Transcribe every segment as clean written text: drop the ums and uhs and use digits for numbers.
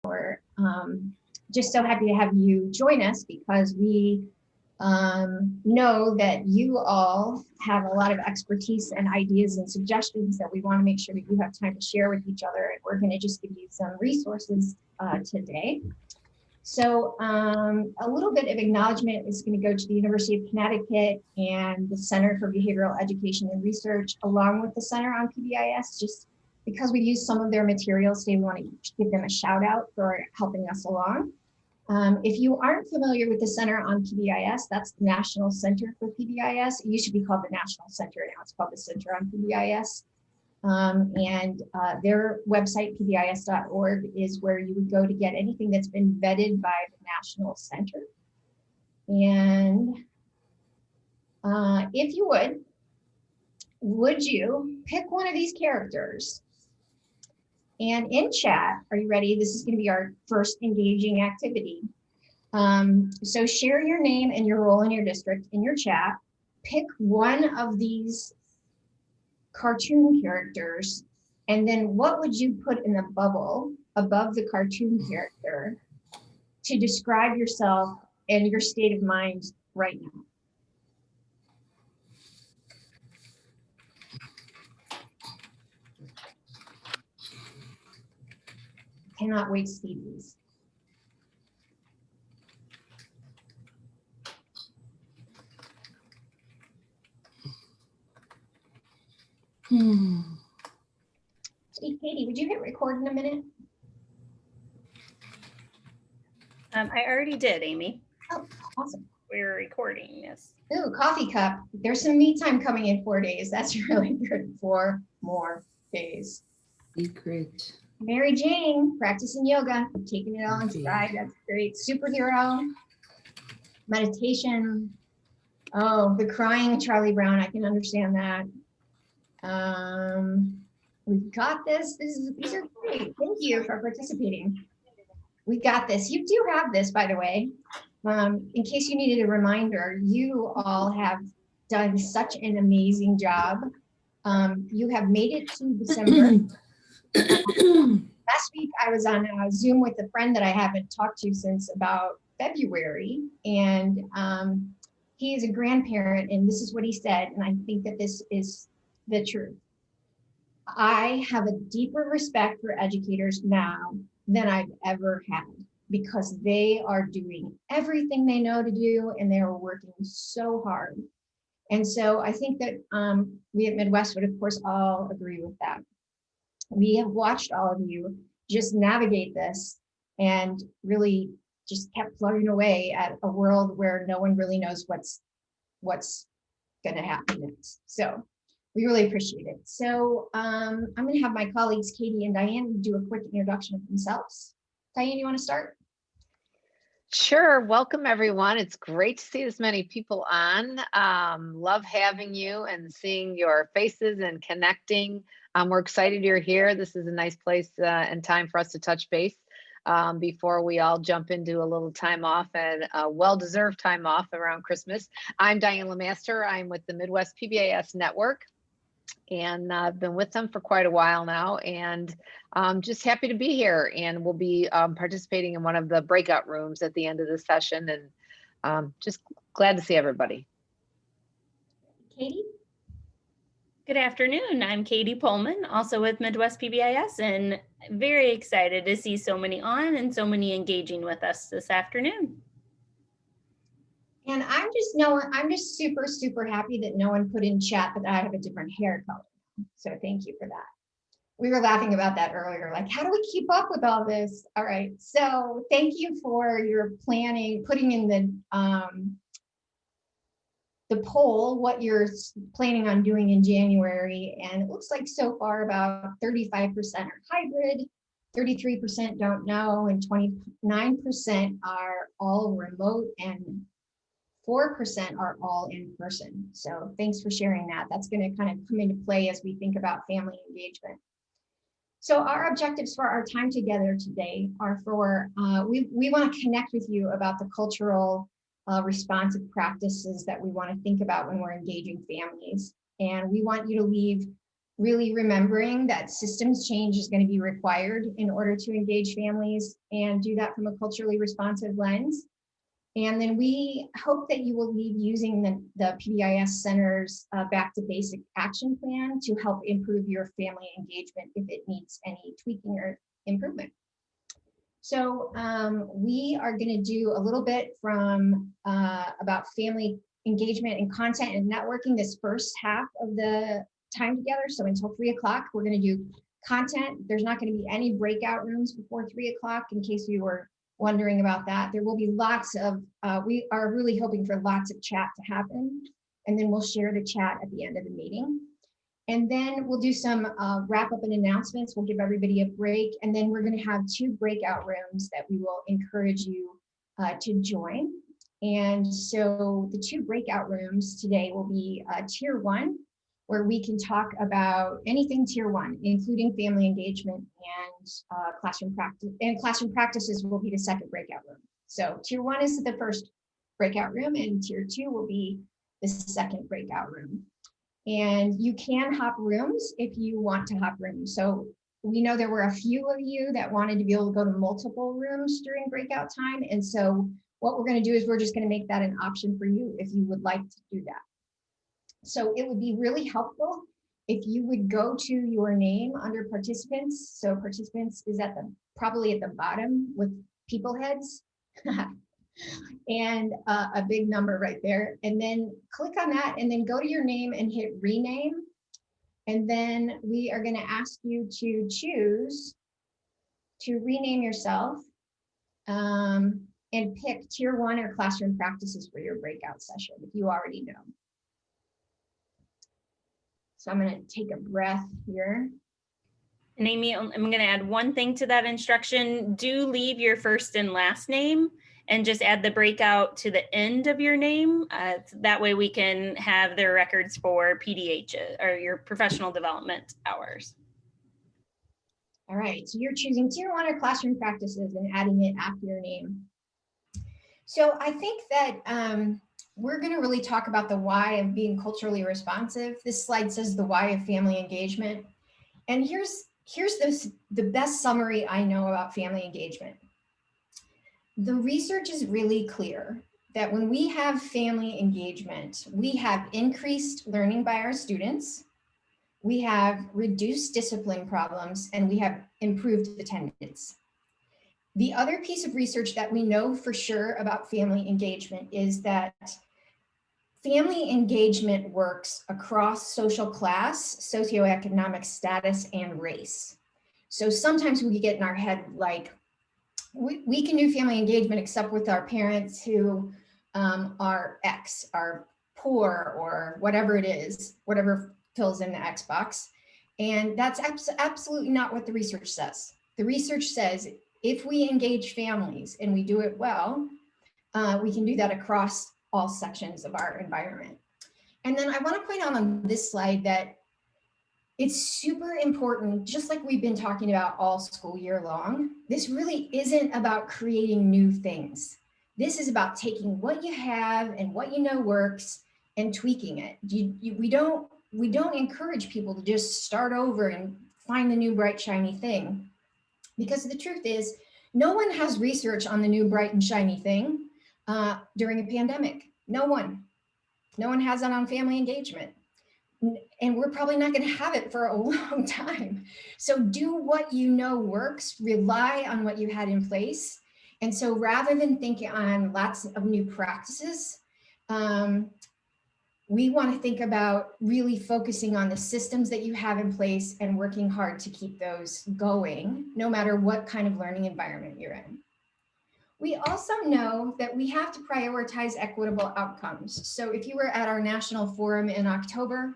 We're just so happy to have you join us because we know that you all have a lot of expertise and ideas and suggestions that we want to make sure that you have time to share with each other. And we're going to just give you some resources today. So a little bit of acknowledgement is going to go to the University of Connecticut and the Center for Behavioral Education and Research, along with the Center on PBIS. Just because we use some of their materials today, we want to give them a shout out for helping us along. If you aren't familiar with the Center on PBIS, that's the National Center for PBIS. It used to be called the National Center, now it's called the Center on PBIS. Their website, PBIS.org, is where you would go to get anything that's been vetted by the National Center. And if you would you pick one of these characters? And in chat, are you ready? This is going to be our first engaging activity. So share your name and your role in your district in your chat. Pick one of these cartoon characters, and then what would you put in the bubble above the cartoon character to describe yourself and your state of mind right now? Cannot wait to see these. Hey, Katie, would you hit record in a minute? I already did, Amy. Oh, awesome. We're recording, yes. Ooh, coffee cup. There's some me time coming in 4 days. That's really good. 4 more days. Secret. Mary Jane, practicing yoga, taking it all in stride. That's great. Superhero, meditation. Oh, the crying Charlie Brown. I can understand that. We've got this. These are great. Thank you for participating. We got this. You do have this, by the way. In case you needed a reminder, you all have done such an amazing job. You have made it to December. Last week, I was on a Zoom with a friend that I haven't talked to since about February, and he is a grandparent, and this is what he said, and I think that this is the truth. I have a deeper respect for educators now than I've ever had, because they are doing everything they know to do, and they are working so hard. And so I think that we at Midwest would, of course, all agree with that. We have watched all of you just navigate this and really just kept plugging away at a world where no one really knows what's going to happen next. So we really appreciate it. So I'm going to have my colleagues, Katie and Diane, do a quick introduction of themselves. Diane, you want to start? Sure. Welcome, everyone. It's great to see this many people on. Love having you and seeing your faces and connecting. We're excited you're here. This is a nice place and time for us to touch base before we all jump into a little time off, and a well-deserved time off around Christmas. I'm Diane Lemaster. I'm with the Midwest PBIS Network, and I've been with them for quite a while now, and I'm just happy to be here. And we'll be participating in one of the breakout rooms at the end of the session, and just glad to see everybody. Katie? Good afternoon. I'm Katie Pullman, also with Midwest PBIS, and very excited to see so many on and so many engaging with us this afternoon. And I'm just super, super happy that no one put in chat that I have a different hair color. So thank you for that. We were laughing about that earlier, like, how do we keep up with all this? All right, so thank you for your planning, putting in the poll, what you're planning on doing in January. And it looks like so far about 35% are hybrid, 33% don't know, and 29% are all remote, and 4% are all in person. So thanks for sharing that. That's going to kind of come into play as we think about family engagement. So our objectives for our time together today are for, we want to connect with you about the cultural responsive practices that we want to think about when we're engaging families. And we want you to leave really remembering that systems change is going to be required in order to engage families and do that from a culturally responsive lens. And then we hope that you will leave using the PBIS Center's Back to Basic Action Plan to help improve your family engagement if it needs any tweaking or improvement. So we are going to do a little bit from about family engagement and content and networking this first half of the time together. So until 3 o'clock, we're going to do content. There's not going to be any breakout rooms before 3 o'clock in case you were wondering about that. There will be lots of, we are really hoping for lots of chat to happen. And then we'll share the chat at the end of the meeting. And then we'll do some wrap up and announcements. We'll give everybody a break. And then we're going to have 2 breakout rooms that we will encourage you to join. And so the 2 breakout rooms today will be Tier 1, where we can talk about anything Tier 1, including family engagement and classroom practice. And classroom practices will be the second breakout room. So Tier 1 is the first breakout room, and Tier 2 will be the second breakout room. And you can hop rooms if you want to hop rooms. So we know there were a few of you that wanted to be able to go to multiple rooms during breakout time. And so what we're going to do is we're just going to make that an option for you if you would like to do that. So it would be really helpful if you would go to your name under participants. So participants is at the probably at the bottom with people heads. And a big number right there. And then click on that and then go to your name and hit rename. And then we are going to ask you to choose to rename yourself and pick Tier 1 or classroom practices for your breakout session if you already know. So I'm going to take a breath here. And Amy, I'm going to add one thing to that instruction. Do leave your first and last name and just add the breakout to the end of your name. That way we can have their records for PDH or your professional development hours. All right, so you're choosing Tier 1 or classroom practices and adding it after your name. So I think that we're going to really talk about the why of being culturally responsive. This slide says the why of family engagement. And here's the best summary I know about family engagement. The research is really clear that when we have family engagement, we have increased learning by our students, we have reduced discipline problems, and we have improved attendance. The other piece of research that we know for sure about family engagement is that family engagement works across social class, socioeconomic status, and race. So sometimes we get in our head like, we can do family engagement except with our parents who are X, are poor, or whatever it is, whatever fills in the X box. And that's absolutely not what the research says. The research says if we engage families and we do it well, we can do that across all sections of our environment. And then I want to point out on this slide that it's super important, just like we've been talking about all school year long. This really isn't about creating new things. This is about taking what you have and what you know works and tweaking it. We don't encourage people to just start over and find the new bright shiny thing, because the truth is no one has research on the new bright and shiny thing during a pandemic. No one has that on family engagement. And we're probably not going to have it for a long time. So do what you know works, rely on what you had in place. And so rather than thinking on lots of new practices, we want to think about really focusing on the systems that you have in place and working hard to keep those going, no matter what kind of learning environment you're in. We also know that we have to prioritize equitable outcomes. So if you were at our national forum in October,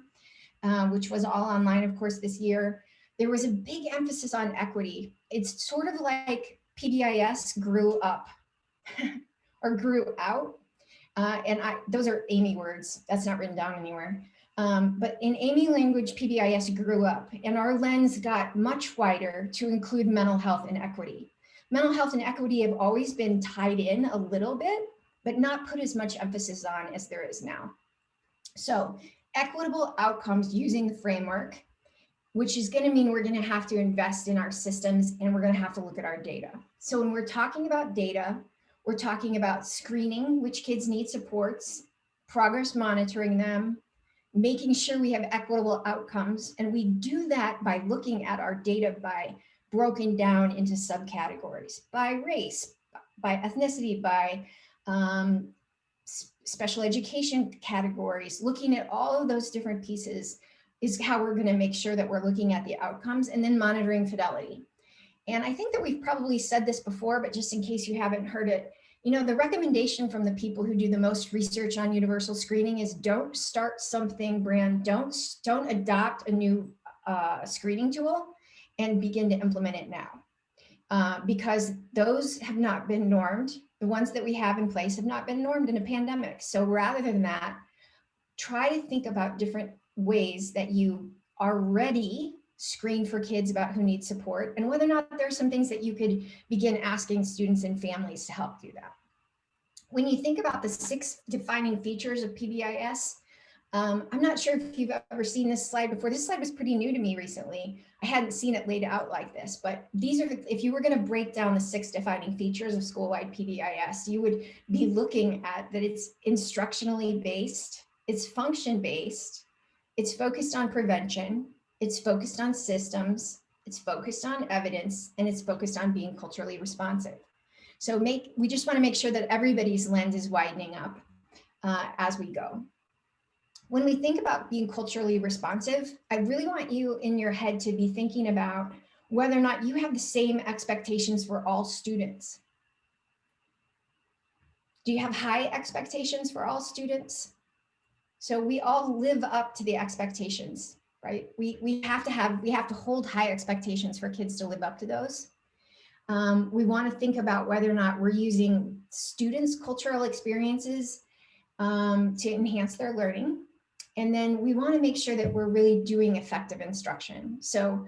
which was all online, of course, this year, there was a big emphasis on equity. It's sort of like PBIS grew up or grew out. And those are Amy words. That's not written down anywhere. But in Amy language, PBIS grew up, and our lens got much wider to include mental health and equity. Mental health and equity have always been tied in a little bit, but not put as much emphasis on as there is now. So equitable outcomes using the framework which is going to mean we're going to have to invest in our systems and we're going to have to look at our data. So when we're talking about data, we're talking about screening which kids need supports, progress monitoring them, making sure we have equitable outcomes. And we do that by looking at our data by broken down into subcategories, by race, by ethnicity, by special education categories. Looking at all of those different pieces is how we're going to make sure that we're looking at the outcomes, and then monitoring fidelity. And I think that we've probably said this before, but just in case you haven't heard it, you know, the recommendation from the people who do the most research on universal screening is don't start something brand, don't adopt a new screening tool and begin to implement it now. Because those have not been normed. The ones that we have in place have not been normed in a pandemic. So rather than that, try to think about different ways that you already screen for kids about who need support, and whether or not there's some things that you could begin asking students and families to help do that. When you think about the 6 defining features of PBIS, I'm not sure if you've ever seen this slide before. This slide was pretty new to me recently. I hadn't seen it laid out like this, but these are, if you were going to break down the 6 defining features of school-wide PBIS, you would be looking at that it's instructionally based, it's function-based, it's focused on prevention, it's focused on systems, it's focused on evidence, and it's focused on being culturally responsive. So we just want to make sure that everybody's lens is widening up as we go. When we think about being culturally responsive, I really want you in your head to be thinking about whether or not you have the same expectations for all students. Do you have high expectations for all students? So we all live up to the expectations, right? We have to hold high expectations for kids to live up to those. We want to think about whether or not we're using students' cultural experiences to enhance their learning. And then we want to make sure that we're really doing effective instruction. So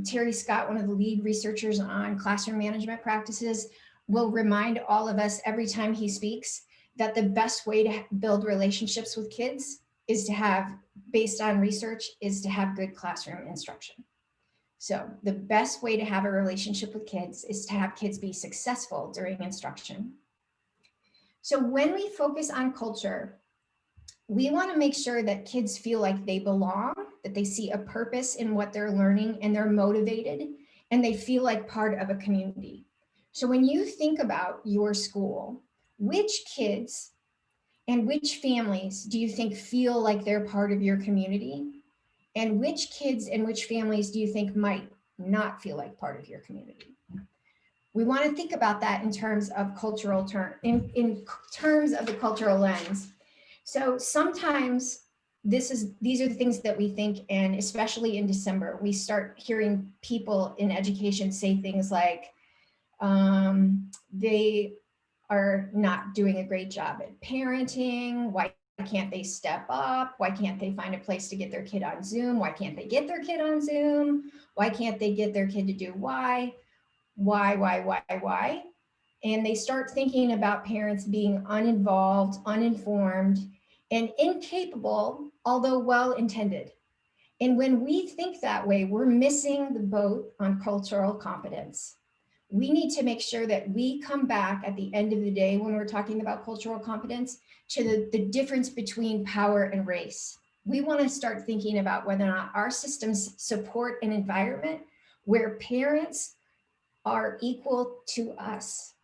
Terry Scott, one of the lead researchers on classroom management practices, will remind all of us every time he speaks that the best way to build relationships with kids is to have, based on research, is to have good classroom instruction. So the best way to have a relationship with kids is to have kids be successful during instruction. So when we focus on culture, we want to make sure that kids feel like they belong, that they see a purpose in what they're learning, and they're motivated, and they feel like part of a community. So when you think about your school, which kids and which families do you think feel like they're part of your community? And which kids and which families do you think might not feel like part of your community? We want to think about that in terms of cultural in terms of the cultural lens. So sometimes these are the things that we think, and especially in December, we start hearing people in education say things like they are not doing a great job at parenting. Why can't they step up? Why can't they find a place to get their kid on Zoom? Why can't they get their kid on Zoom? Why can't they get their kid to do why? And they start thinking about parents being uninvolved, uninformed, and incapable, although well-intended. And when we think that way, we're missing the boat on cultural competence. We need to make sure that we come back at the end of the day when we're talking about cultural competence to the difference between power and race. We want to start thinking about whether or not our systems support an environment where parents are equal to us,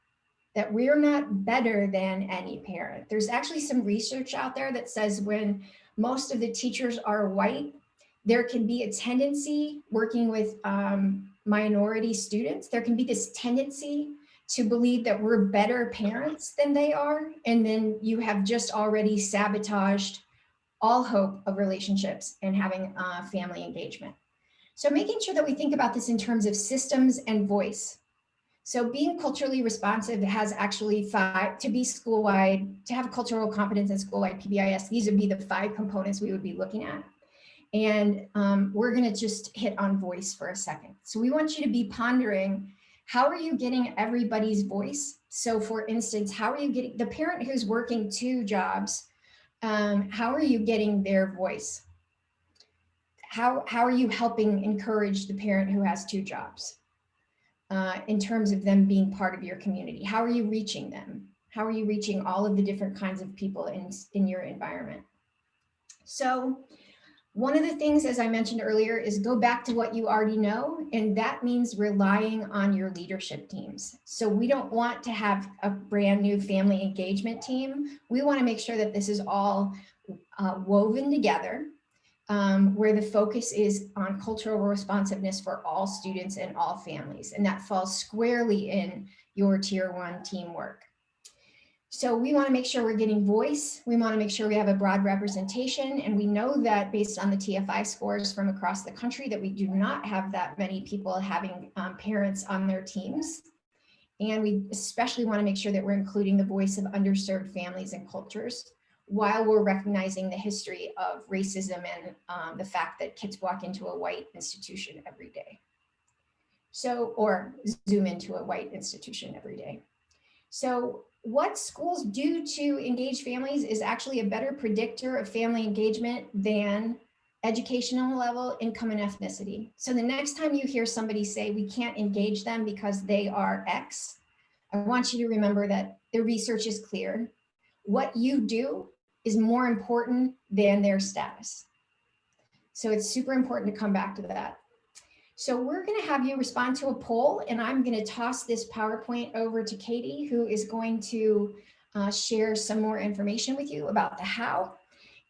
that we're not better than any parent. There's actually some research out there that says when most of the teachers are white, there can be a tendency working with minority students, there can be this tendency to believe that we're better parents than they are. And then you have just already sabotaged all hope of relationships and having family engagement. So making sure that we think about this in terms of systems and voice. So being culturally responsive has actually 5, to be school-wide, to have cultural competence in school-wide PBIS, these would be the 5 components we would be looking at. And we're gonna just hit on voice for a second. So we want you to be pondering, how are you getting everybody's voice? So for instance, how are you getting the parent who's working 2 jobs, how are you getting their voice? how are you helping encourage the parent who has 2 jobs in terms of them being part of your community? How are you reaching them? How are you reaching all of the different kinds of people in your environment? So one of the things, as I mentioned earlier, is go back to what you already know, and that means relying on your leadership teams. So we don't want to have a brand new family engagement team. We want to make sure that this is all woven together, where the focus is on cultural responsiveness for all students and all families, and that falls squarely in your Tier 1 teamwork. So we want to make sure we're getting voice. We want to make sure we have a broad representation. And we know that based on the TFI scores from across the country that we do not have that many people having parents on their teams. And we especially want to make sure that we're including the voice of underserved families and cultures while we're recognizing the history of racism and the fact that kids walk into a white institution every day. So, or zoom into a white institution every day. So what schools do to engage families is actually a better predictor of family engagement than educational level, income, and ethnicity. So the next time you hear somebody say we can't engage them because they are X, I want you to remember that the research is clear. What you do is more important than their status. So it's super important to come back to that. So we're going to have you respond to a poll, and I'm going to toss this PowerPoint over to Katie, who is going to share some more information with you about the how.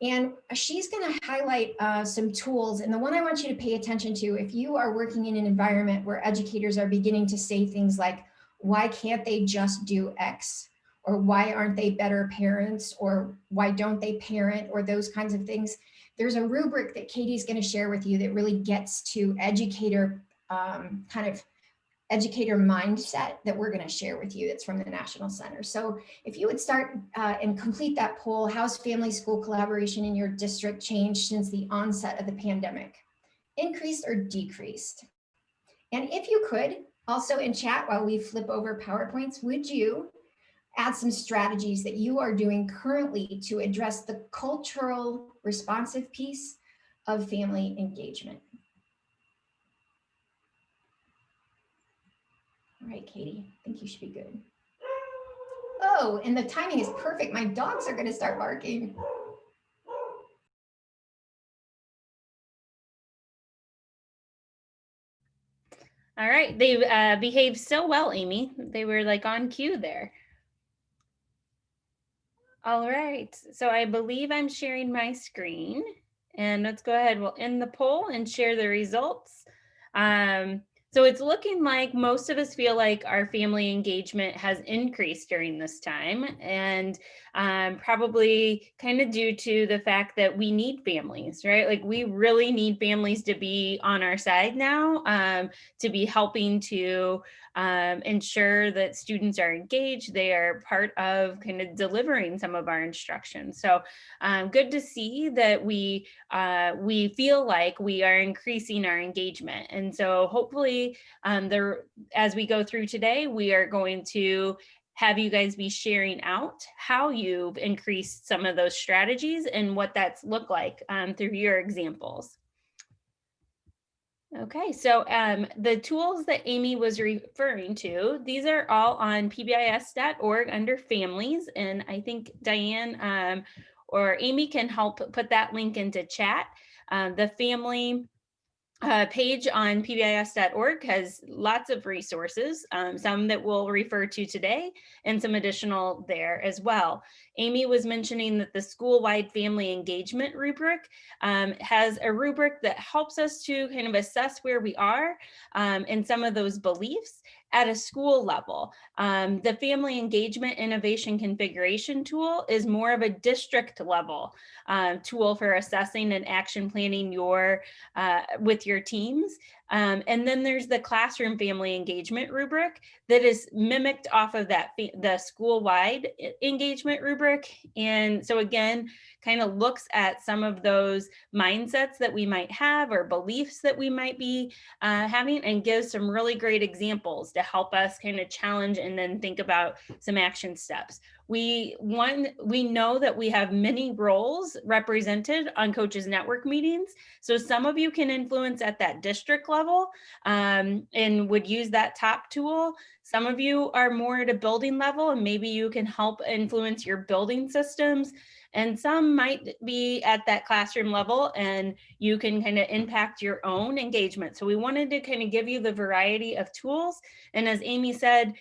And she's going to highlight some tools. And the one I want you to pay attention to, if you are working in an environment where educators are beginning to say things like, why can't they just do X? Or why aren't they better parents? Or why don't they parent? Or those kinds of things. There's a rubric that Katie's going to share with you that really gets to educator educator mindset that we're going to share with you. That's from the National Center. So if you would start and complete that poll, how's family school collaboration in your district changed since the onset of the pandemic? Increased or decreased? And if you could, also in chat while we flip over PowerPoints, would you add some strategies that you are doing currently to address the cultural responsive piece of family engagement? All right, Katie, I think you should be good. Oh, and the timing is perfect. My dogs are going to start barking. All right, they behaved so well, Amy. They were like on cue there. All right, so I believe I'm sharing my screen, and let's go ahead. We'll end the poll and share the results. So it's looking like most of us feel like our family engagement has increased during this time, and probably kind of due to the fact that we need families, right? Like we really need families to be on our side now, to be helping to ensure that students are engaged. They are part of kind of delivering some of our instruction. So good to see that we feel like we are increasing our engagement. And so hopefully as we go through today, we are going to have you guys be sharing out how you've increased some of those strategies and what that's looked like through your examples. Okay, so the tools that Amy was referring to, these are all on PBIS.org under families. And I think Diane or Amy can help put that link into chat. The family page on PBIS.org has lots of resources, some that we'll refer to today and some additional there as well. Amy was mentioning that the school-wide family engagement rubric has a rubric that helps us to kind of assess where we are and some of those beliefs at a school level. The family engagement innovation configuration tool is more of a district level tool for assessing and action planning with your teams. And then there's the classroom family engagement rubric that is mimicked off of that the school-wide engagement rubric. And so again, kind of looks at some of those mindsets that we might have or beliefs that we might be having, and gives some really great examples to help us kind of challenge and then think about some action steps. we know that we have many roles represented on Coaches Network meetings. So some of you can influence at that district level and would use that top tool. Some of you are more at a building level and maybe you can help influence your building systems. And some might be at that classroom level and you can kind of impact your own engagement. So we wanted to kind of give you the variety of tools. And as Amy said,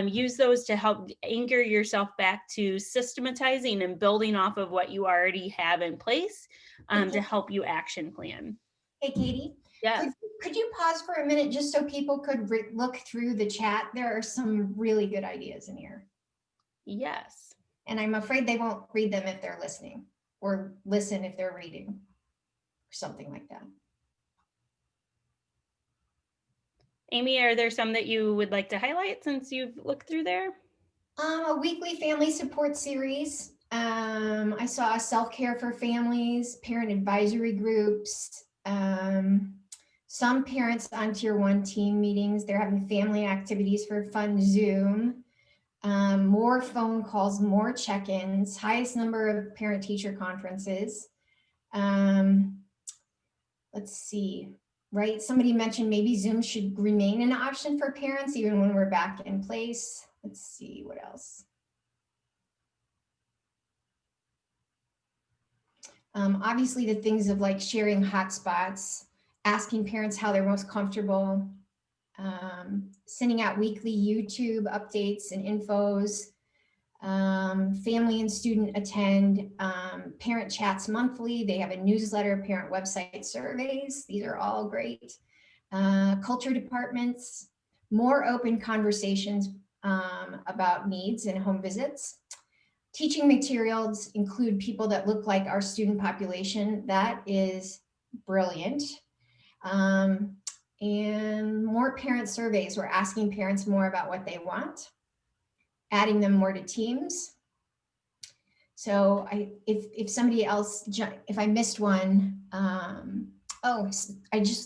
use those to help anchor yourself back to systematizing and building off of what you already have in place to help you action plan. Hey, Katie. Yes. Could you pause for a minute just so people could look through the chat? There are some really good ideas in here. Yes. And I'm afraid they won't read them if they're listening, or listen if they're reading, or something like that. Amy, are there some that you would like to highlight since you've looked through there? A weekly family support series. I saw self-care for families, parent advisory groups, some parents on tier 1 team meetings. They're having family activities for fun Zoom. More phone calls, more check-ins, highest number of parent-teacher conferences. Let's see, right? Somebody mentioned maybe Zoom should remain an option for parents even when we're back in place. Let's see, what else? Obviously the things of like sharing hotspots, asking parents how they're most comfortable, sending out weekly YouTube updates and infos, family and student attend parent chats monthly. They have a newsletter, parent website surveys. These are all great. Culture departments, more open conversations about needs and home visits. Teaching materials include people that look like our student population. That is brilliant. And more parent surveys. We're asking parents more about what they want, adding them more to teams. So if somebody else, if I missed one, the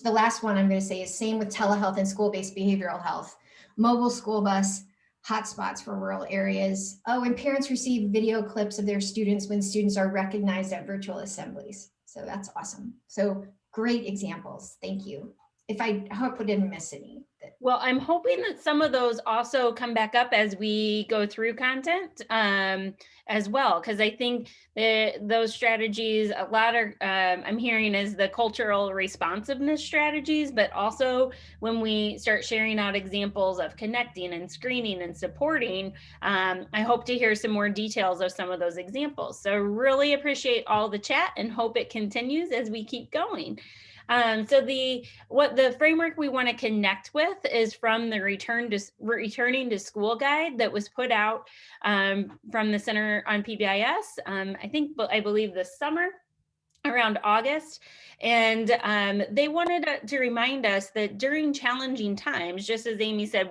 last one I'm going to say is same with telehealth and school-based behavioral health, mobile school bus, hotspots for rural areas. Oh, and parents receive video clips of their students when students are recognized at virtual assemblies. So that's awesome. So great examples. Thank you. I hope we didn't miss any. Well, I'm hoping that some of those also come back up as we go through content as well, because I think those strategies, a lot are, I'm hearing is the cultural responsiveness strategies, but also when we start sharing out examples of connecting and screening and supporting, I hope to hear some more details of some of those examples. So really appreciate all the chat and hope it continues as we keep going. So the framework we want to connect with is from the returning to school guide that was put out from the Center on PBIS. I believe this summer, around August. And they wanted to remind us that during challenging times, just as Amy said,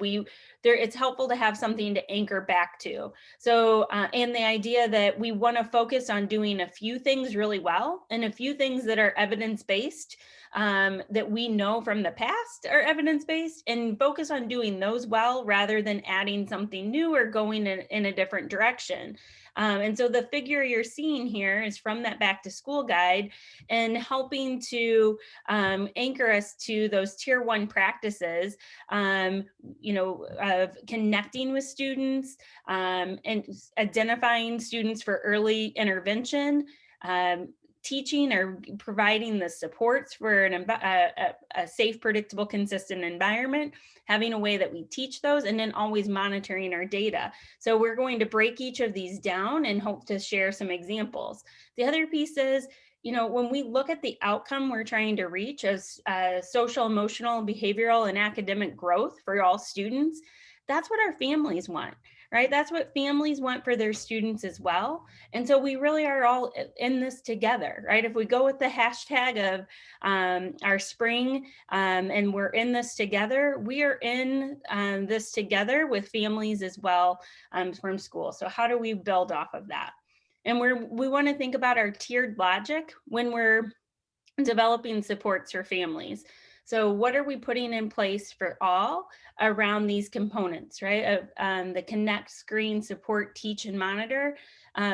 it's helpful to have something to anchor back to. So, and the idea that we want to focus on doing a few things really well and a few things that are evidence-based that we know from the past are evidence-based, and focus on doing those well rather than adding something new or going in a different direction. And so the figure you're seeing here is from that back to school guide and helping to anchor us to those tier 1 practices, of connecting with students and identifying students for early intervention, teaching or providing the supports for a safe, predictable, consistent environment, having a way that we teach those, and then always monitoring our data. So we're going to break each of these down and hope to share some examples. The other piece is, when we look at the outcome we're trying to reach as social, emotional, behavioral, and academic growth for all students, that's what our families want. Right? That's what families want for their students as well. And so we really are all in this together, right? If we go with the hashtag of our spring and we're in this together, we are in this together with families as well from school. So how do we build off of that? And we want to think about our tiered logic when we're developing supports for families. So what are we putting in place for all around these components, right? Of the connect, screen, support, teach, and monitor.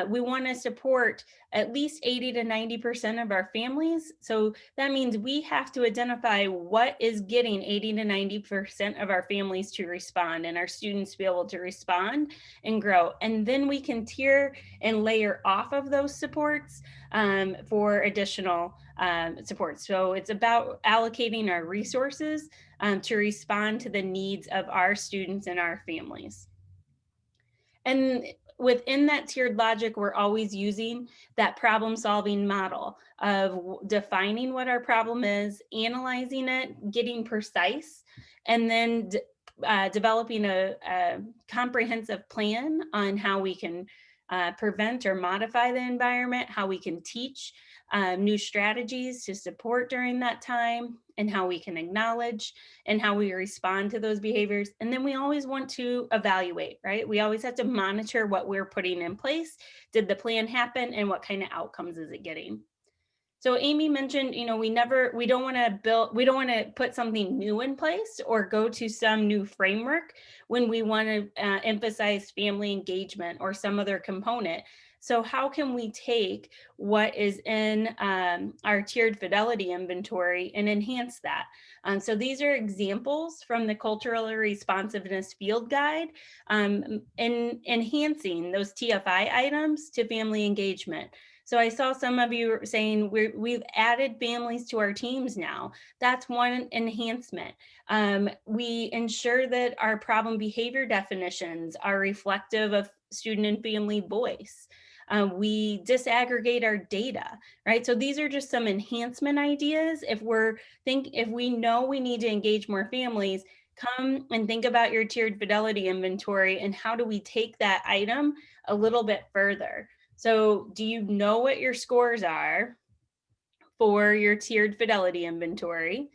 We want to support at least 80 to 90% of our families. So that means we have to identify what is getting 80 to 90% of our families to respond and our students to be able to respond and grow. And then we can tier and layer off of those supports for additional support. So it's about allocating our resources to respond to the needs of our students and our families. And within that tiered logic, we're always using that problem solving model of defining what our problem is, analyzing it, getting precise, and then developing a comprehensive plan on how we can prevent or modify the environment, how we can teach new strategies to support during that time, and how we can acknowledge and how we respond to those behaviors. And then we always want to evaluate, right? We always have to monitor what we're putting in place. Did the plan happen, and what kind of outcomes is it getting? So Amy mentioned, we don't want to put something new in place or go to some new framework when we want to emphasize family engagement or some other component. So how can we take what is in our tiered fidelity inventory and enhance that? So these are examples from the Cultural Responsiveness Field Guide in enhancing those TFI items to family engagement. So I saw some of you saying we've added families to our teams now. That's one enhancement. We ensure that our problem behavior definitions are reflective of student and family voice. We disaggregate our data, right? So these are just some enhancement ideas. If we know we need to engage more families, come and think about your tiered fidelity inventory and how do we take that item a little bit further. So do you know what your scores are for your tiered fidelity inventory?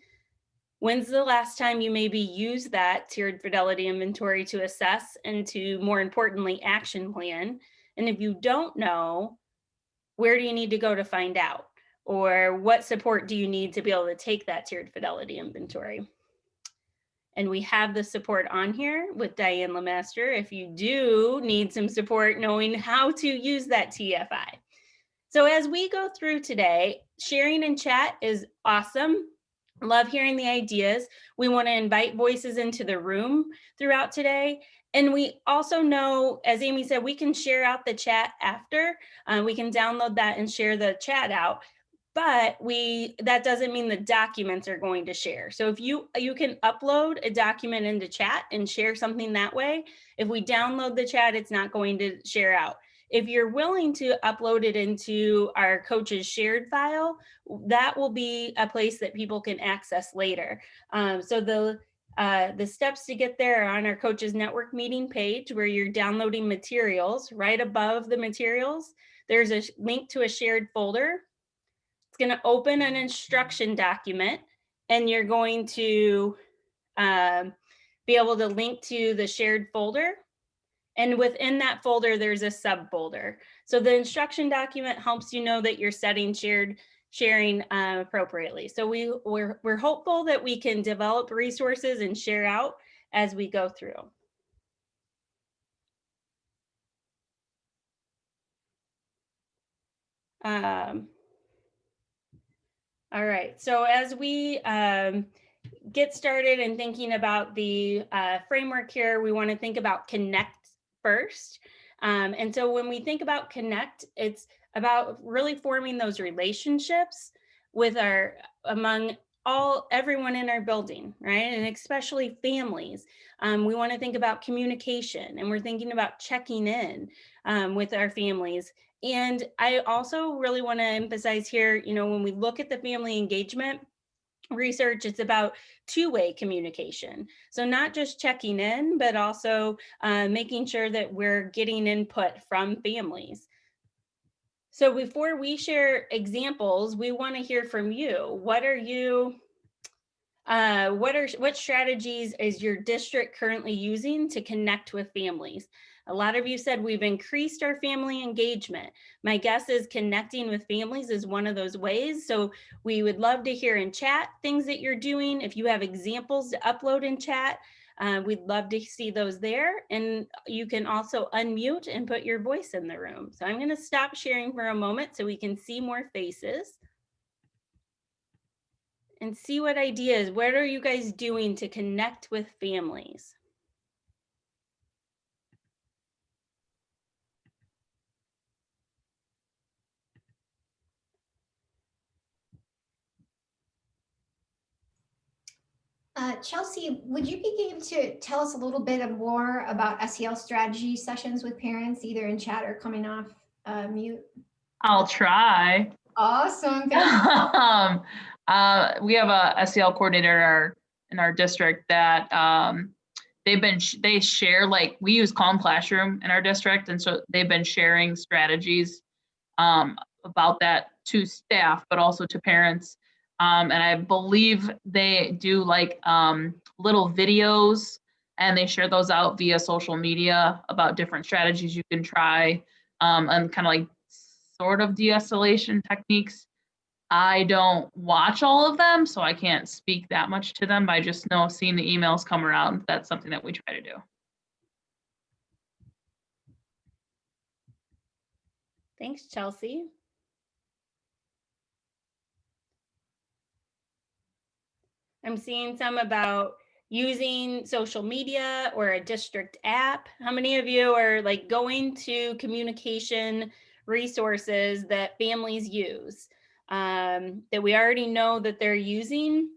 When's the last time you maybe used that tiered fidelity inventory to assess and to, more importantly, action plan? And if you don't know, where do you need to go to find out? Or what support do you need to be able to take that tiered fidelity inventory? And we have the support on here with Diane Lemaster if you do need some support knowing how to use that TFI. So as we go through today, sharing in chat is awesome. Love hearing the ideas. We want to invite voices into the room throughout today. And we also know, as Amy said, we can share out the chat after. We can download that and share the chat out. But that doesn't mean the documents are going to share. So if you can upload a document into chat and share something that way. If we download the chat, it's not going to share out. If you're willing to upload it into our coach's shared file, that will be a place that people can access later. So the steps to get there are on our coaches network meeting page where you're downloading materials. Right above the materials, there's a link to a shared folder. It's going to open an instruction document, and you're going to be able to link to the shared folder. And within that folder, there's a subfolder. So the instruction document helps you know that you're setting sharing appropriately. So we're hopeful that we can develop resources and share out as we go through. All right, so as we get started and thinking about the framework here, we want to think about connect first. And so when we think about connect, it's about really forming those relationships with among everyone in our building, right? And especially families. We want to think about communication, and we're thinking about checking in with our families. And I also really want to emphasize here, when we look at the family engagement research, it's about two-way communication. So not just checking in, but also making sure that we're getting input from families. So before we share examples, we want to hear from you. What are you What strategies is your district currently using to connect with families? A lot of you said we've increased our family engagement. My guess is connecting with families is one of those ways. So we would love to hear in chat things that you're doing. If you have examples to upload in chat, we'd love to see those there. And you can also unmute and put your voice in the room. So I'm going to stop sharing for a moment so we can see more faces and see what ideas, what are you guys doing to connect with families? Chelsea, would you be able to tell us a little bit more about SEL strategy sessions with parents, either in chat or coming off mute? I'll try. Awesome. We have a SEL coordinator in our district that they share, like, we use Calm Classroom in our district, and so they've been sharing strategies about that to staff, but also to parents. And I believe they do like little videos, and they share those out via social media about different strategies you can try, and kind of like sort of de-escalation techniques. I don't watch all of them, so I can't speak that much to them, but I just know seeing the emails come around, that's something that we try to do. Thanks, Chelsea. I'm seeing some about using social media or a district app. How many of you are like going to communication resources that families use that we already know that they're using,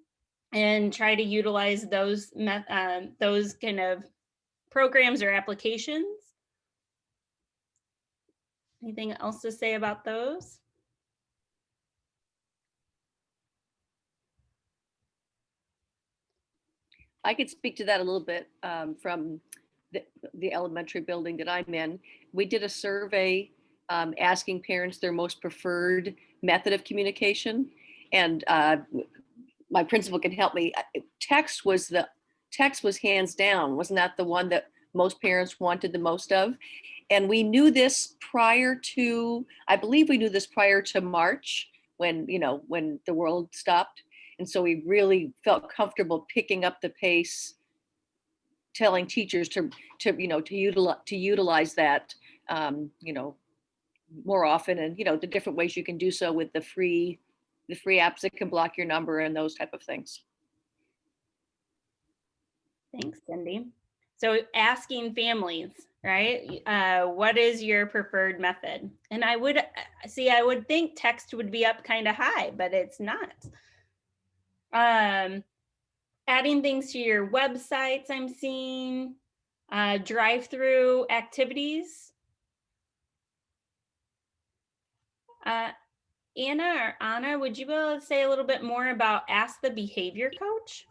and try to utilize those kind of programs or applications? Anything else to say about those? I could speak to that a little bit from the elementary building that I'm in. We did a survey asking parents their most preferred method of communication. And my principal can help me. Text was hands down. Wasn't that the one that most parents wanted the most of? And we knew this prior to, I believe we knew this prior to March, when the world stopped. And so we really felt comfortable picking up the pace, telling teachers to utilize that, more often, and the different ways you can do so with the free apps that can block your number and those type of things. Thanks, Cindy. So asking families, right? What is your preferred method? And I would think text would be up kind of high, but it's not. Adding things to your websites, I'm seeing. Drive-through activities. Anna, would you be able to say a little bit more about Ask the Behavior Coach?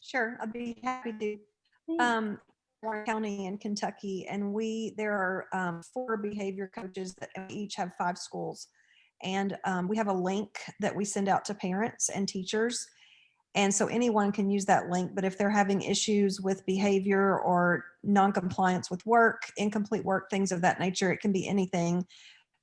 Sure, I'd be happy to. Warren County in Kentucky, and there are 4 behavior coaches that each have 5 schools, and we have a link that we send out to parents and teachers, and so anyone can use that link. But if they're having issues with behavior or non-compliance with work, incomplete work, things of that nature, it can be anything.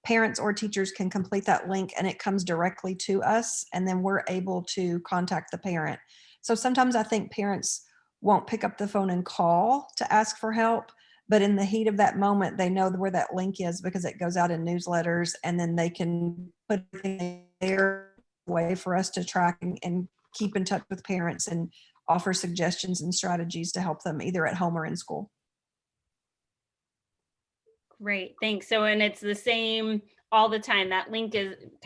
Parents or teachers can complete that link, and it comes directly to us, and then we're able to contact the parent. So sometimes I think parents won't pick up the phone and call to ask for help, but in the heat of that moment, they know where that link is because it goes out in newsletters, and then they can put it there, way for us to track and keep in touch with parents and offer suggestions and strategies to help them either at home or in school. Great, thanks. So, and it's the same all the time. That link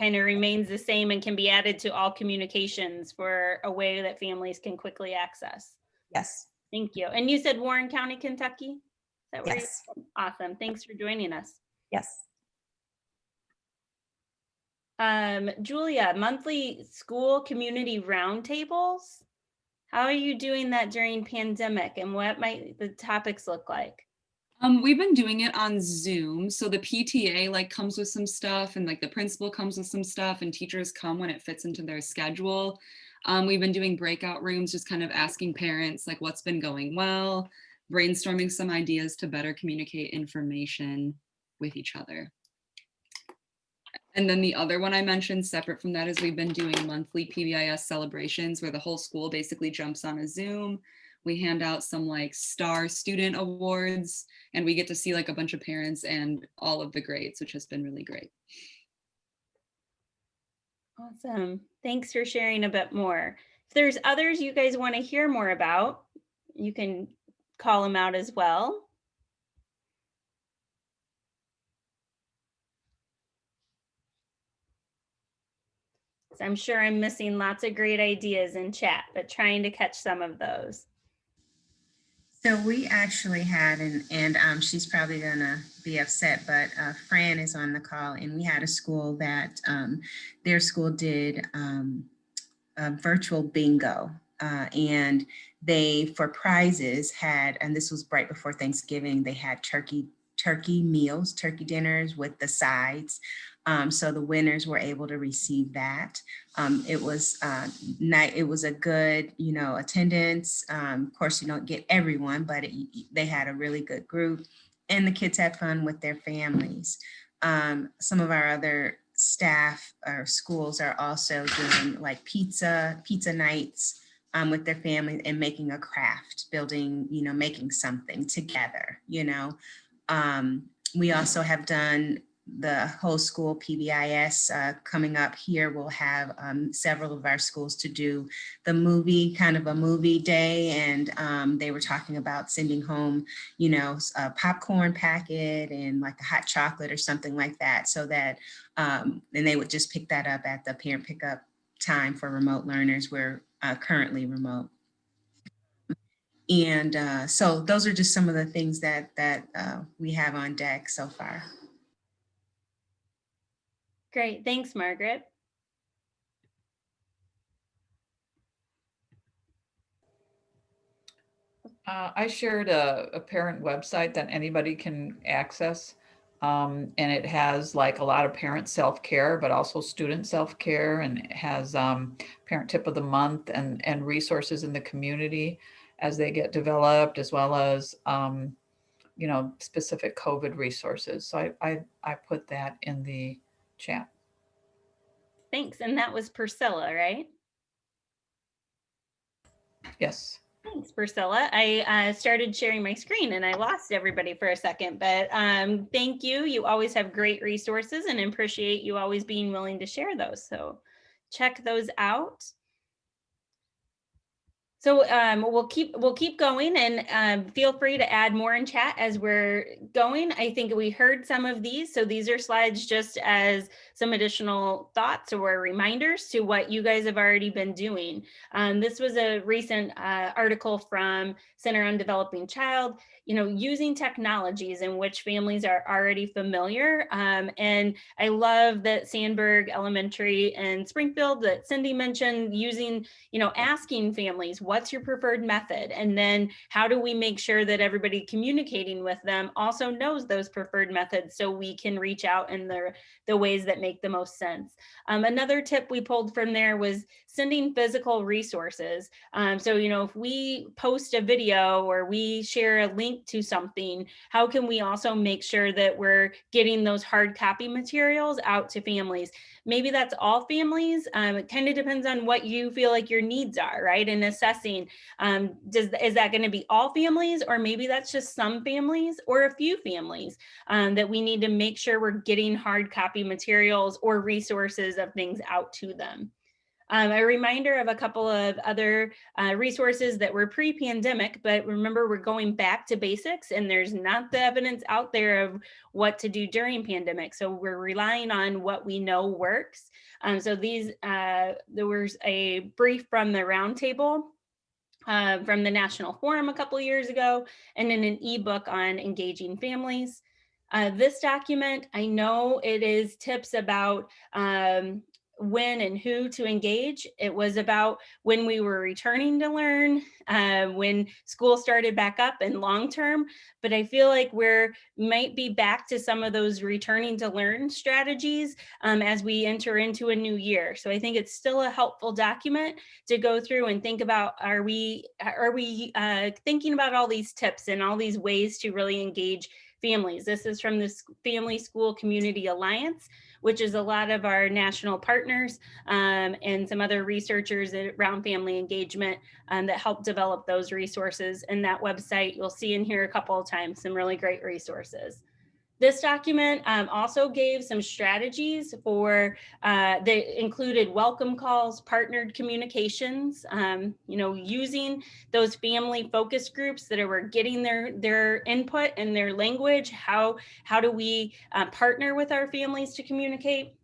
remains the same and can be added to all communications for a way that families can quickly access. Yes. Thank you. And you said Warren County, Kentucky? Is that where Yes. Awesome. Thanks for joining us. Yes. Julia, monthly school community roundtables. How are you doing that during pandemic, and what might the topics look like? We've been doing it on Zoom. So the PTA comes with some stuff, and the principal comes with some stuff, and teachers come when it fits into their schedule. We've been doing breakout rooms, just kind of asking parents like what's been going well, brainstorming some ideas to better communicate information with each other. And then the other one I mentioned separate from that is we've been doing monthly PBIS celebrations where the whole school basically jumps on a Zoom. We hand out some like star student awards and we get to see like a bunch of parents and all of the grades, which has been really great. Awesome. Thanks for sharing a bit more. If there's others you guys want to hear more about, you can call them out as well. So I'm sure I'm missing lots of great ideas in chat, but trying to catch some of those. So we actually had, and she's probably gonna be upset, but Fran is on the call, and we had a school that their school did a virtual bingo, and they, for prizes, had, and this was right before Thanksgiving, they had turkey meals, turkey dinners with the sides. So the winners were able to receive that. It was it was a good, attendance. Of course, you don't get everyone, but they had a really good group, and the kids had fun with their families. Some of our other staff or schools are also doing like pizza nights with their family and making a craft, building, making something together, We also have done the whole school PBIS coming up here. We'll have several of our schools to do the movie, kind of a movie day. And they were talking about sending home, a popcorn packet and like a hot chocolate or something like that, so that, and they would just pick that up at the parent pickup time for remote learners. We're currently remote. And so those are just some of the things that we have on deck so far. Great, thanks, Margaret. I shared a parent website that anybody can access. And it has like a lot of parent self-care, but also student self-care, and it has parent tip of the month and resources in the community as they get developed, as well as specific COVID resources. So I put that in the chat. Thanks, and that was Priscilla, right? Yes. Thanks, Priscilla. I started sharing my screen and I lost everybody for a second, but thank you. You always have great resources and appreciate you always being willing to share those. So check those out. So we'll keep going, and feel free to add more in chat as we're going. I think we heard some of these, so these are slides just as some additional thoughts or reminders to what you guys have already been doing. This was a recent article from Center on Developing Child, using technologies in which families are already familiar. And I love that Sandburg Elementary and Springfield that Cindy mentioned, using, asking families, what's your preferred method? And then how do we make sure that everybody communicating with them also knows those preferred methods so we can reach out in the ways that make the most sense. Another tip we pulled from there was sending physical resources. So, if we post a video or we share a link to something, how can we also make sure that we're getting those hard copy materials out to families? Maybe that's all families. It kind of depends on what you feel like your needs are, right? And assessing, is that going to be all families, or maybe that's just some families or a few families that we need to make sure we're getting hard copy materials or resources of things out to them. A reminder of a couple of other resources that were pre-pandemic, but remember, we're going back to basics, and there's not the evidence out there of what to do during pandemic. So we're relying on what we know works. So there was a brief from the roundtable from the National Forum a couple of years ago, and then an ebook on engaging families. This document, I know it is tips about when and who to engage. It was about when we were returning to learn, when school started back up and long term. But I feel like we're might be back to some of those returning to learn strategies as we enter into a new year. So I think it's still a helpful document to go through and think about, are we thinking about all these tips and all these ways to really engage families. This is from the Family School Community Alliance, which is a lot of our national partners and some other researchers around family engagement that help develop those resources. And that website, you'll see in here a couple of times, some really great resources. This document also gave some strategies for that included welcome calls, partnered communications, using those family focus groups that were getting their input and their language. How do we partner with our families to communicate?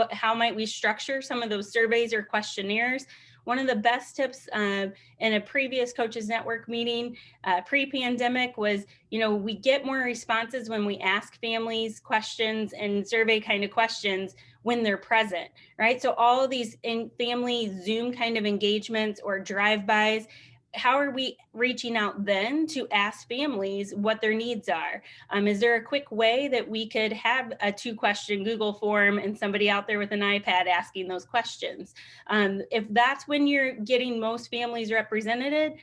How might we structure some of those surveys or questionnaires? One of the best tips in a previous Coaches Network meeting pre-pandemic was, we get more responses when we ask families questions and survey kind of questions when they're present, right? So all of these in family Zoom kind of engagements or drive-bys, how are we reaching out then to ask families what their needs are? Is there a quick way that we could have a 2-question Google form and somebody out there with an iPad asking those questions? If that's when you're getting most families represented,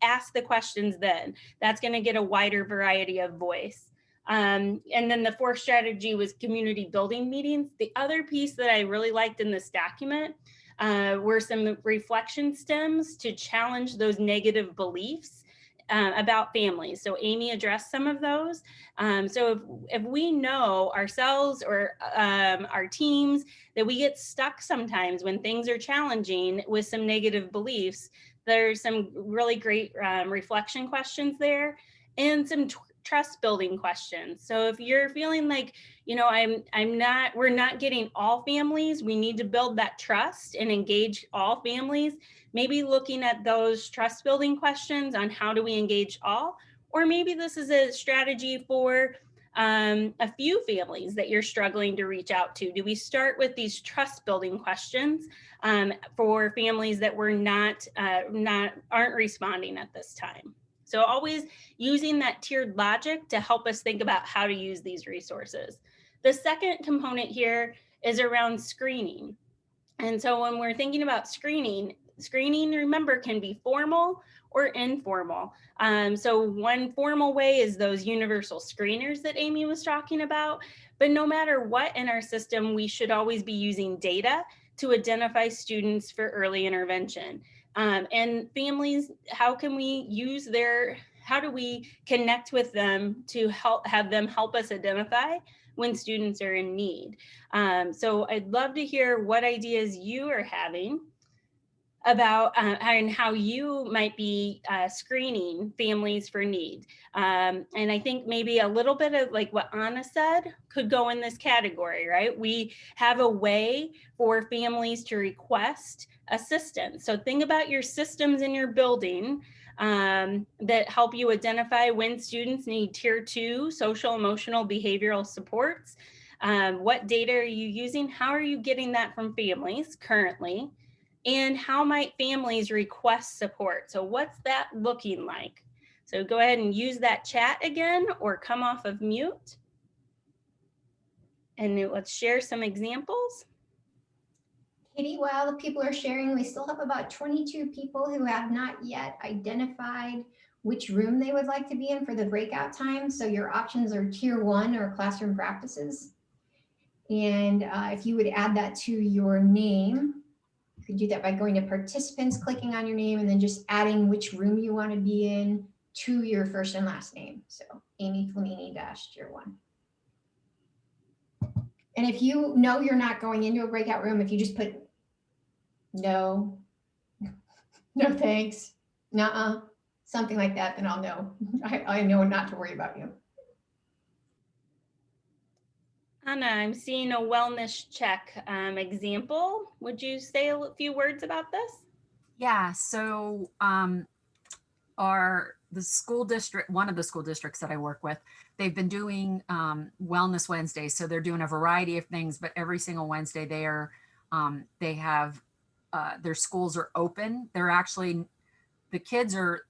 ask the questions then. That's going to get a wider variety of voice. And then the 4th strategy was community building meetings. The other piece that I really liked in this document were some reflection stems to challenge those negative beliefs about families. So Amy addressed some of those. So if we know ourselves or our teams that we get stuck sometimes when things are challenging with some negative beliefs, there's some really great reflection questions there and some trust building questions. So if you're feeling like, we're not getting all families, we need to build that trust and engage all families, maybe looking at those trust building questions on how do we engage all, or maybe this is a strategy for a few families that you're struggling to reach out to. Do we start with these trust building questions for families that we're aren't responding at this time? So always using that tiered logic to help us think about how to use these resources. The second component here is around screening. And so when we're thinking about screening, remember, can be formal or informal. So one formal way is those universal screeners that Amy was talking about. But no matter what in our system, we should always be using data to identify students for early intervention. And families, how do we connect with them to have them help us identify when students are in need? So I'd love to hear what ideas you are having about and how you might be screening families for need. And I think maybe a little bit of like what Anna said could go in this category, right? We have a way for families to request assistance. So think about your systems in your building that help you identify when students need tier 2 social, emotional, behavioral supports. What data are you using? How are you getting that from families currently? And how might families request support? So what's that looking like? So go ahead and use that chat again or come off of mute. And let's share some examples. Katie, while the people are sharing, we still have about 22 people who have not yet identified which room they would like to be in for the breakout time. So your options are tier 1 or classroom practices. And if you would add that to your name, you could do that by going to participants, clicking on your name, and then just adding which room you want to be in to your first and last name. So Amy Flamini - tier 1. And if you know you're not going into a breakout room, if you just put no, no thanks, nuh-uh, something like that, then I'll know. I know not to worry about you. Anna, I'm seeing a wellness check example. Would you say a few words about this? Yeah, so the school district, one of the school districts that I work with, they've been doing Wellness Wednesdays. So they're doing a variety of things, but every single Wednesday they have their schools are open. They're actually, the kids are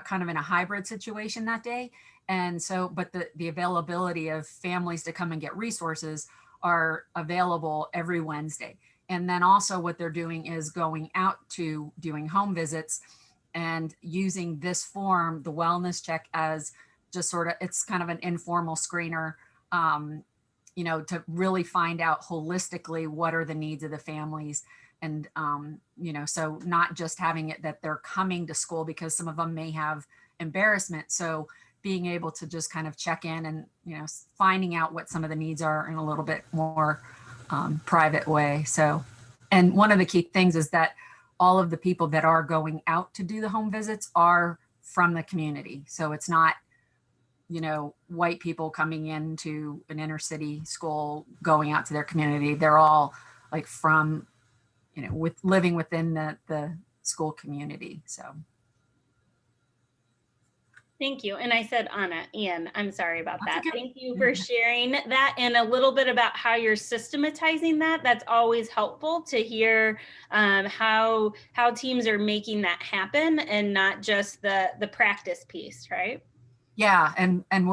kind of in a hybrid situation that day. And so, but the availability of families to come and get resources are available every Wednesday. And then also what they're doing is going out to doing home visits and using this form, the wellness check, as just sort of, it's kind of an informal screener, you know, to really find out holistically what are the needs of the families. And, you know, so not just having it that they're coming to school, because some of them may have embarrassment. So being able to just kind of check in and, you know, finding out what some of the needs are in a little bit more private way. So, and one of the key things is that all of the people that are going out to do the home visits are from the community. So it's not, you know, white people coming into an inner city school, going out to their community. They're all like from, you know, with living within the school community. So. Thank you. And I said Anna, Ian, I'm sorry about that. Okay. Thank you for sharing that and a little bit about how you're systematizing that. That's always helpful to hear how teams are making that happen and not just the practice piece, right? Yeah, and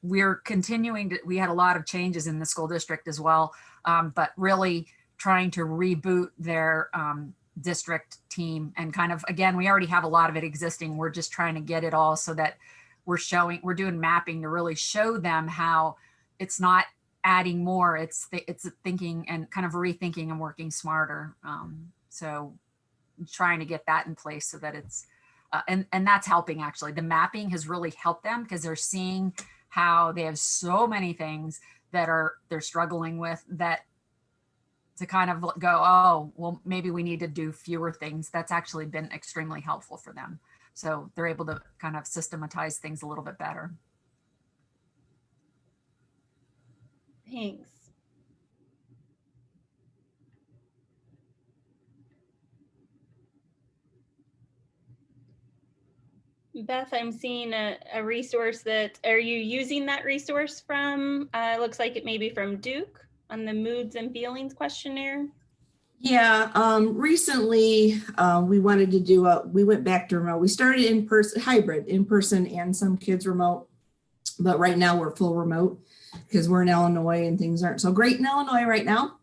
we're continuing to, we had a lot of changes in the school district as well, but really trying to reboot their district team and kind of, again, we already have a lot of it existing. We're just trying to get it all so that we're doing mapping to really show them how it's not adding more, it's thinking and kind of rethinking and working smarter. So trying to get that in place so that it's, and that's helping actually. The mapping has really helped them because they're seeing how they have so many things that they're struggling with, that to kind of go, oh, well, maybe we need to do fewer things. That's actually been extremely helpful for them. So they're able to kind of systematize things a little bit better. Thanks. Beth, I'm seeing a resource that, are you using that resource from, looks like it may be from Duke on the moods and feelings questionnaire? Yeah, recently we wanted to do we went back to remote. We started in person, hybrid, in person and some kids remote, but right now we're full remote because we're in Illinois and things aren't so great in Illinois right now.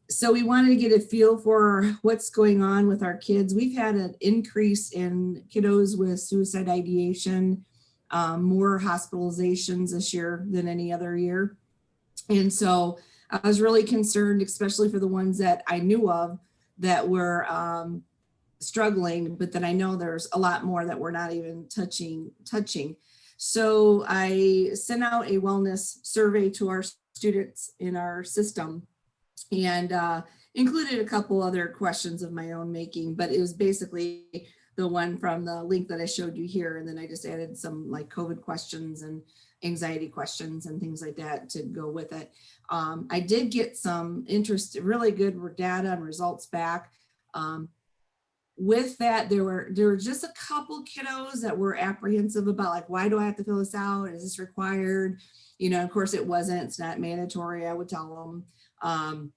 So we wanted to get a feel for what's going on with our kids. We've had an increase in kiddos with suicide ideation, more hospitalizations this year than any other year. And so I was really concerned, especially for the ones that I knew of that were struggling, but then I know there's a lot more that we're not even touching. So I sent out a wellness survey to our students in our system and included a couple other questions of my own making, but it was basically the one from the link that I showed you here. And then I just added some like COVID questions and anxiety questions and things like that to go with it. I did get some really good data and results back. With that, there were just a couple kiddos that were apprehensive about like, why do I have to fill this out? Is this required? You know, of course it wasn't, it's not mandatory, I would tell them.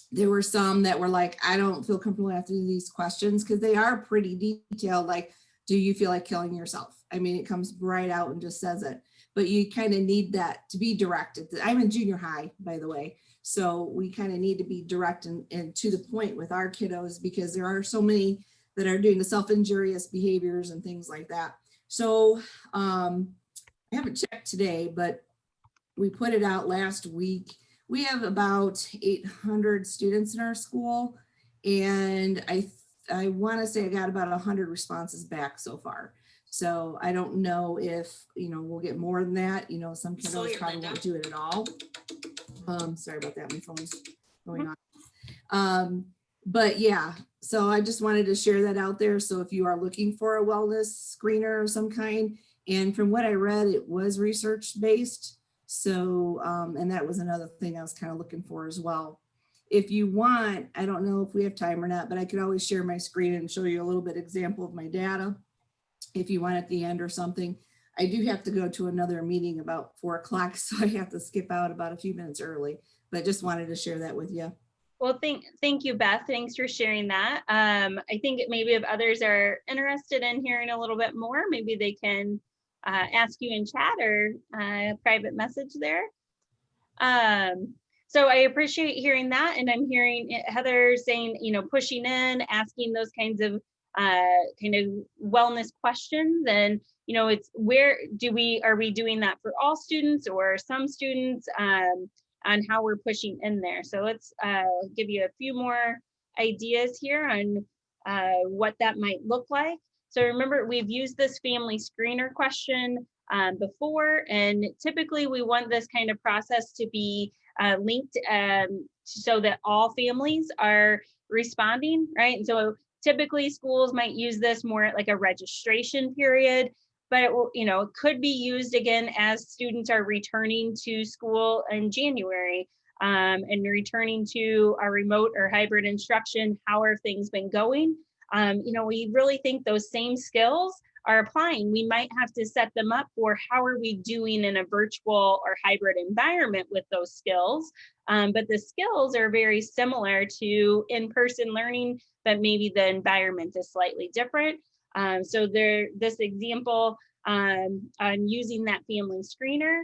There were some that were like, I don't feel comfortable after these questions because they are pretty detailed. Like, do you feel like killing yourself? I mean, it comes right out and just says it, but you kind of need that to be directed. I'm in junior high, by the way. So we kind of need to be direct and to the point with our kiddos because there are so many that are doing the self-injurious behaviors and things like that. So I haven't checked today, but we put it out last week. We have about 800 students in our school. And I want to say I got about 100 responses back so far. So I don't know if, you know, we'll get more than that. You know, some kiddos probably won't do it at all. Sorry about that, my phone's going on. But yeah, so I just wanted to share that out there. So if you are looking for a wellness screener of some kind, and from what I read, it was research based. So, and that was another thing I was kind of looking for as well. If you want, I don't know if we have time or not, but I could always share my screen and show you a little bit example of my data if you want at the end or something. I do have to go to another meeting about 4 o'clock, so I have to skip out about a few minutes early, but just wanted to share that with you. Well, thank you, Beth. Thanks for sharing that. I think maybe if others are interested in hearing a little bit more, maybe they can ask you in chat or private message there. So I appreciate hearing that. And I'm hearing Heather saying, you know, pushing in, asking those kinds of kind of wellness questions. And, you know, it's where are we doing that for all students or some students on how we're pushing in there. So let's give you a few more ideas here on what that might look like. So remember, we've used this family screener question before, and typically we want this kind of process to be linked so that all families are responding, right? And so typically schools might use this more at like a registration period, but it will, you know, it could be used again as students are returning to school in January and returning to our remote or hybrid instruction. How are things been going? You know, we really think those same skills are applying. We might have to set them up for how are we doing in a virtual or hybrid environment with those skills. But the skills are very similar to in-person learning, but maybe the environment is slightly different. So this example on using that family screener.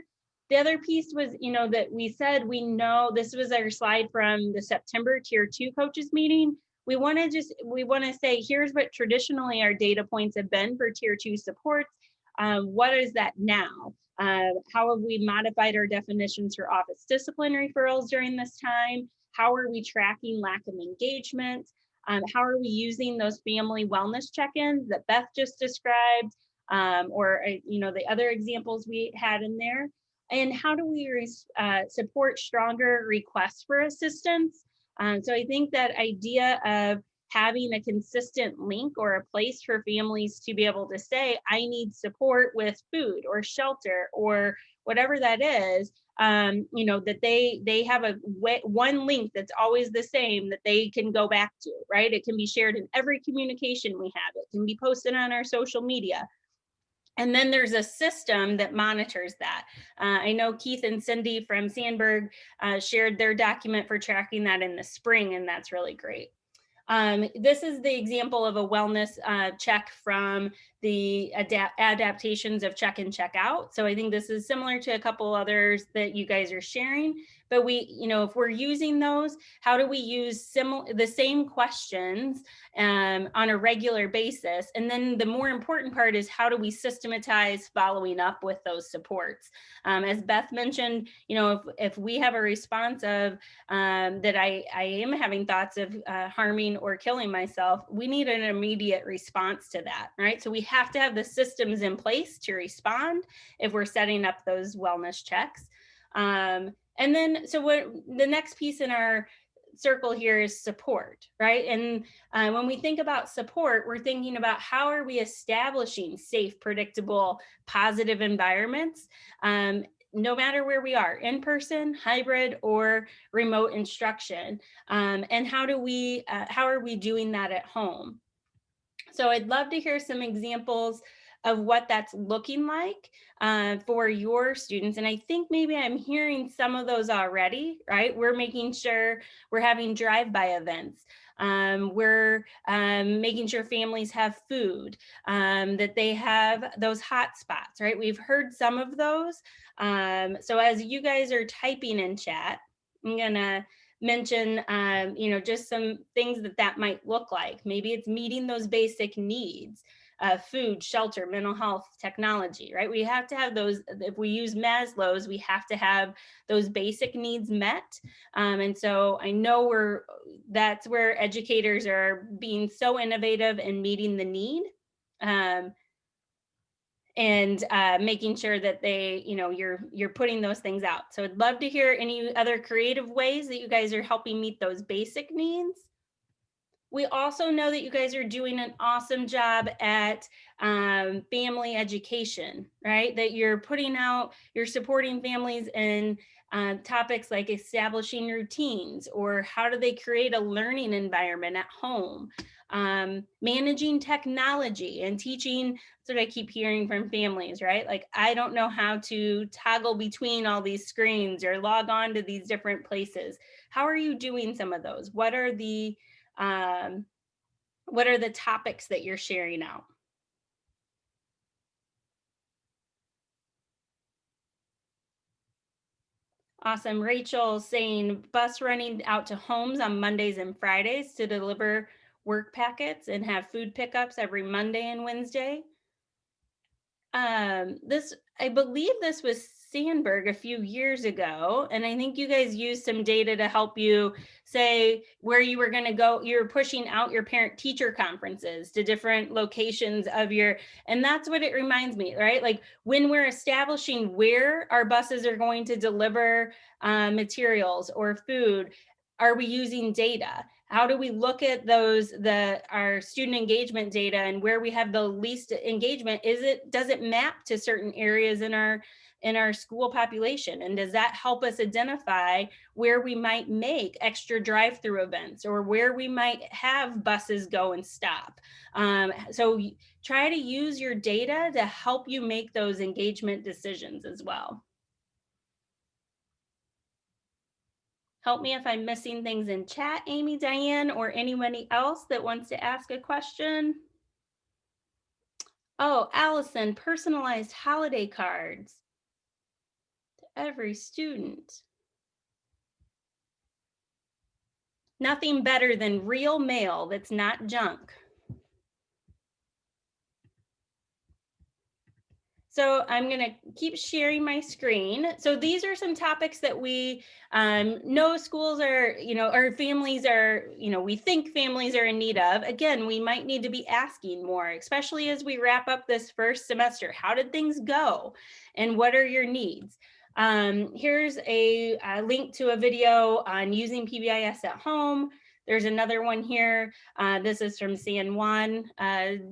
The other piece was, you know, that we said, we know this was our slide from the September Tier 2 coaches meeting. We want to say, here's what traditionally our data points have been for Tier 2 supports. What is that now? How have we modified our definitions for office discipline referrals during this time? How are we tracking lack of engagement? How are we using those family wellness check-ins that Beth just described, or you know, the other examples we had in there? And how do we support stronger requests for assistance? So I think that idea of having a consistent link or a place for families to be able to say, I need support with food or shelter or whatever that is, you know, that they have one link that's always the same that they can go back to, right? It can be shared in every communication we have. It can be posted on our social media. And then there's a system that monitors that. I know Keith and Cindy from Sandberg shared their document for tracking that in the spring, and that's really great. This is the example of a wellness check from the adaptations of check in, check out. So I think this is similar to a couple others that you guys are sharing, but we, you know, if we're using those, how do we use the same questions on a regular basis? And then the more important part is how do we systematize following up with those supports? As Beth mentioned, you know, if we have a response of that I am having thoughts of harming or killing myself, we need an immediate response to that, right? So we have to have the systems in place to respond if we're setting up those wellness checks. And then, so what the next piece in our circle here is support, right? And when we think about support, we're thinking about how are we establishing safe, predictable, positive environments, no matter where we are, in person, hybrid, or remote instruction, and how are we doing that at home? So I'd love to hear some examples of what that's looking like for your students. And I think maybe I'm hearing some of those already, right? We're making sure we're having drive-by events. We're making sure families have food, that they have those hot spots, right? We've heard some of those. So as you guys are typing in chat, I'm gonna mention, you know, just some things that might look like. Maybe it's meeting those basic needs. Food, shelter, mental health, technology, right? We have to have those. If we use Maslow's, we have to have those basic needs met. And so I know that's where educators are being so innovative in meeting the need. And making sure that they, you know, you're putting those things out. So I'd love to hear any other creative ways that you guys are helping meet those basic needs. We also know that you guys are doing an awesome job at family education, right? That you're supporting families in topics like establishing routines or how do they create a learning environment at home. managing technology and teaching. That's what I keep hearing from families, right? Like, I don't know how to toggle between all these screens or log on to these different places. How are you doing some of those? What are the topics that you're sharing out? Awesome. Rachel saying bus running out to homes on Mondays and Fridays to deliver work packets and have food pickups every Monday and Wednesday. I believe this was Sandberg a few years ago, and I think you guys used some data to help you say where you were going to go. You're pushing out your parent teacher conferences to different locations of your, and that's what it reminds me, right? Like when we're establishing where our buses are going to deliver materials or food, are we using data? How do we look at our student engagement data and where we have the least engagement? Does it map to certain areas in our school population? And does that help us identify where we might make extra drive-through events or where we might have buses go and stop? So try to use your data to help you make those engagement decisions as well. Help me if I'm missing things in chat, Amy, Diane, or anybody else that wants to ask a question. Oh, Allison, personalized holiday cards to every student. Nothing better than real mail that's not junk. So I'm going to keep sharing my screen. So these are some topics that we know schools are, or families are, we think families are in need of. Again, we might need to be asking more, especially as we wrap up this first semester. How did things go? And what are your needs? Here's a link to a video on using PBIS at home. There's another one here. This is from San Juan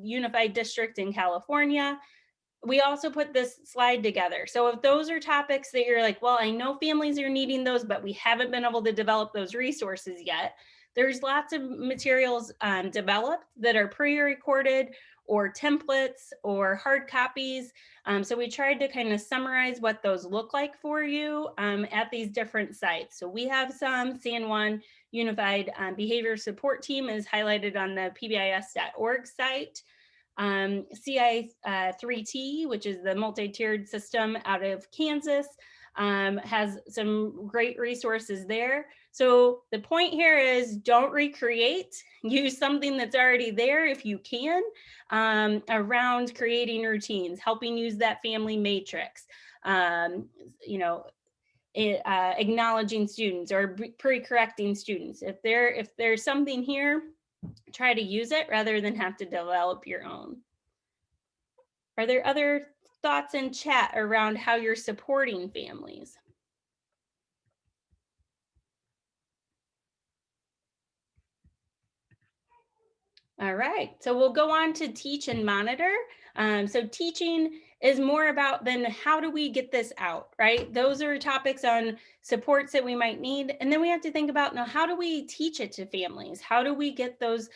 Unified District in California. We also put this slide together. So if those are topics that you're like, well, I know families are needing those, but we haven't been able to develop those resources yet, there's lots of materials developed that are pre-recorded or templates or hard copies. So we tried to kind of summarize what those look like for you at these different sites. So we have some. San Juan Unified Behavior Support Team is highlighted on the PBIS.org site. CI3T, which is the multi-tiered system out of Kansas, has some great resources there. So the point here is don't recreate, use something that's already there if you can, around creating routines, helping use that family matrix, acknowledging students or pre-correcting students. If there's something here, try to use it rather than have to develop your own. Are there other thoughts in chat around how you're supporting families? All right, so we'll go on to teach and monitor. So teaching is more about then how do we get this out, right? Those are topics on supports that we might need. And then we have to think about now, how do we teach it to families? How do we get those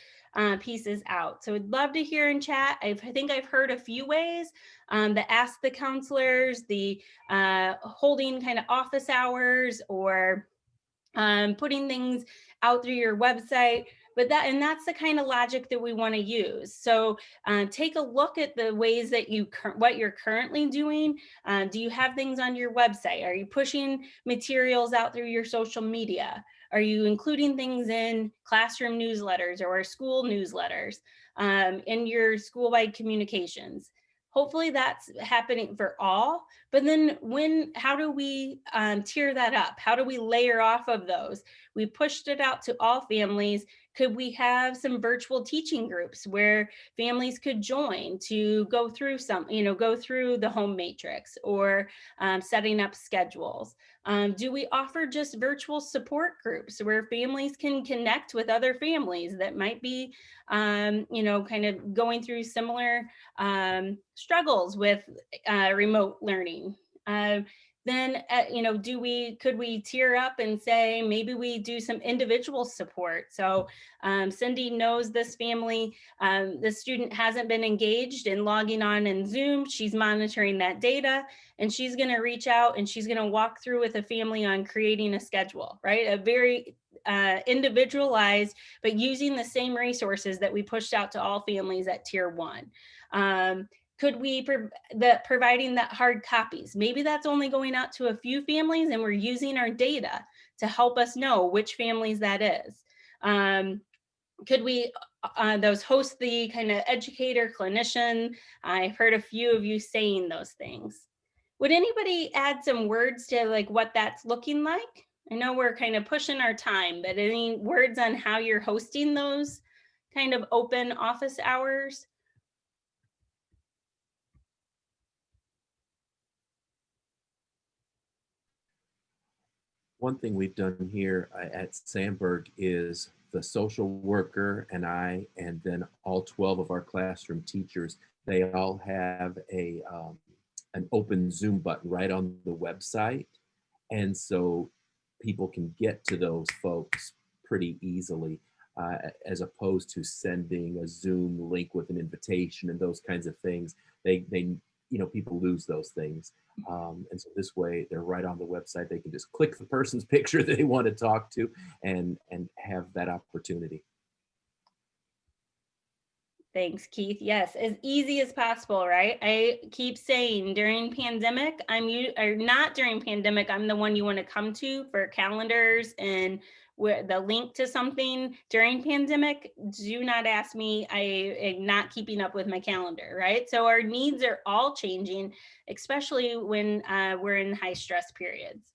pieces out? So I'd love to hear in chat. I think I've heard a few ways, the ask the counselors, the holding kind of office hours, or putting things out through your website. But that's the kind of logic that we want to use. So take a look at the ways that what you're currently doing. Do you have things on your website? Are you pushing materials out through your social media? Are you including things in classroom newsletters or school newsletters, in your school-wide communications? Hopefully that's happening for all, but then how do we tier that up? How do we layer off of those? We pushed it out to all families. Could we have some virtual teaching groups where families could join to go through go through the home matrix, or setting up schedules? Do we offer just virtual support groups where families can connect with other families that might be, kind of going through similar struggles with remote learning? then, could we tier up and say, maybe we do some individual support? So Cindy knows this family, the student hasn't been engaged in logging on in Zoom. She's monitoring that data, and she's going to reach out and she's going to walk through with a family on creating a schedule, right? A very individualized, but using the same resources that we pushed out to all families at tier 1. Could we providing that hard copies? Maybe that's only going out to a few families, and we're using our data to help us know which families that is. Could we those host the kind of educator, clinician? I've heard a few of you saying those things. Would anybody add some words to like what that's looking like? I know we're kind of pushing our time, but any words on how you're hosting those kind of open office hours? One thing we've done here at Sandburg is the social worker and I, and then all 12 of our classroom teachers, they all have an open Zoom button right on the website. And so people can get to those folks pretty easily, as opposed to sending a Zoom link with an invitation and those kinds of things. People lose those things. And so this way they're right on the website. They can just click the person's picture they want to talk to and have that opportunity. Thanks, Keith. Yes, as easy as possible, right? I keep saying during pandemic, not during pandemic, I'm the one you want to come to for calendars and where the link to something. During pandemic, do not ask me. I am not keeping up with my calendar, right? So our needs are all changing, especially when we're in high stress periods.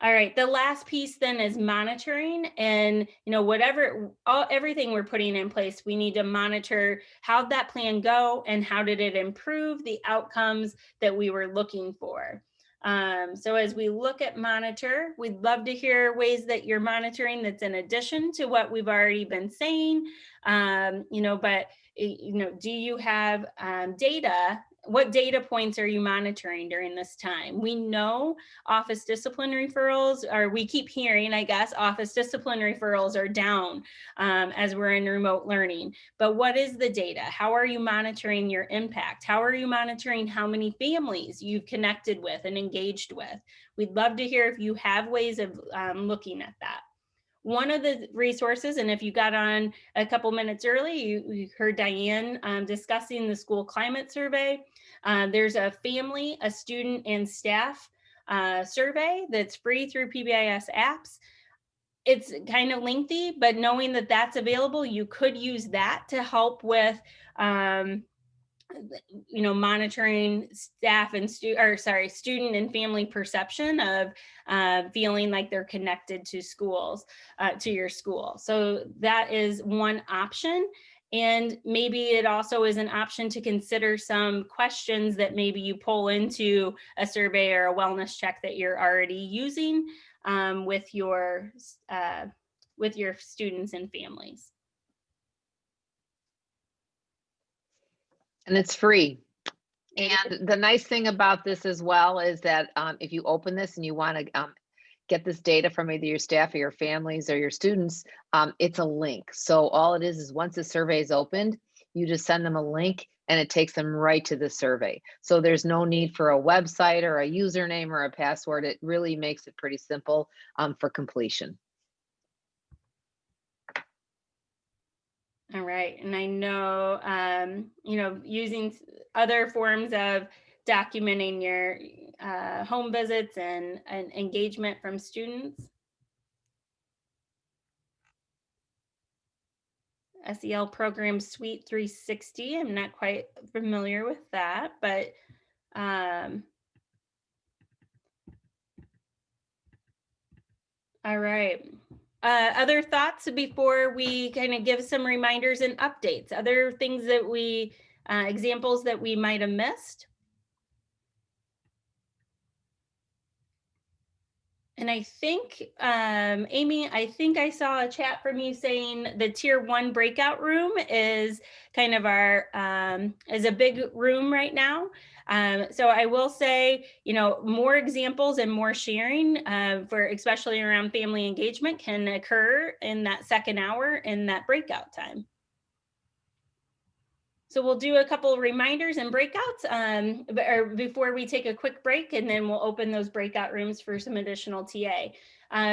All right, the last piece then is monitoring, and everything we're putting in place, we need to monitor how'd that plan go and how did it improve the outcomes that we were looking for. So as we look at monitor, we'd love to hear ways that you're monitoring that's in addition to what we've already been saying. Do you have data? What data points are you monitoring during this time? We know office discipline referrals, or we keep hearing, I guess, office discipline referrals are down as we're in remote learning. But what is the data? How are you monitoring your impact? How are you monitoring how many families you've connected with and engaged with? We'd love to hear if you have ways of looking at that. One of the resources, and if you got on a couple minutes early, you heard Diane discussing the school climate survey. There's a family, a student, and staff survey that's free through PBIS apps. It's kind of lengthy, but knowing that that's available, you could use that to help with monitoring staff and student and family perception of feeling like they're connected to schools, to your school. So that is one option. And maybe it also is an option to consider some questions that maybe you pull into a survey or a wellness check that you're already using with your students and families. And it's free. And the nice thing about this as well is that if you open this and you want to get this data from either your staff or your families or your students, it's a link. So all it is once the survey is opened, you just send them a link and it takes them right to the survey. So there's no need for a website or a username or a password. It really makes it pretty simple for completion. All right, and I know, using other forms of documenting your home visits and engagement from students. SEL program Suite 360, I'm not quite familiar with that, but all right. Other thoughts before we kind of give some reminders and updates? Other things that examples that we might have missed? And I think, Amy, I think I saw a chat from you saying the tier 1 breakout room is kind of our, is a big room right now. So I will say, you know, more examples and more sharing for especially around family engagement can occur in that second hour in that breakout time. So we'll do a couple of reminders and breakouts before we take a quick break, and then we'll open those breakout rooms for some additional TA.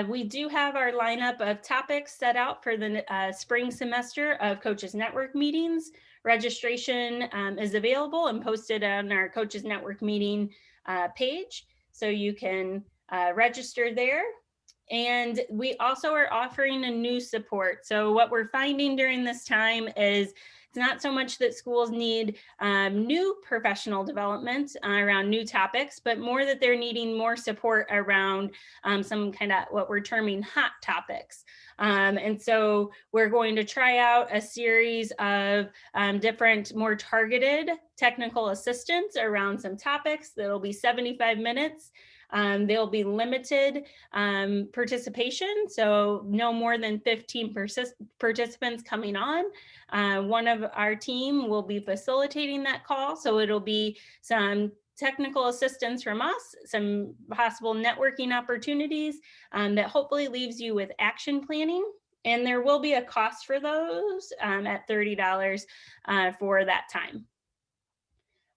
We do have our lineup of topics set out for the spring semester of Coaches Network meetings. Registration is available and posted on our Coaches Network meeting page, so you can register there. And we also are offering a new support. So what we're finding during this time is it's not so much that schools need new professional development around new topics, but more that they're needing more support around some kind of what we're terming hot topics. And so we're going to try out a series of different, more targeted technical assistance around some topics. That'll be 75 minutes. There'll be limited participation, so no more than 15 participants coming on. One of our team will be facilitating that call, so it'll be some technical assistance from us, some possible networking opportunities that hopefully leaves you with action planning. And there will be a cost for those at $30 for that time.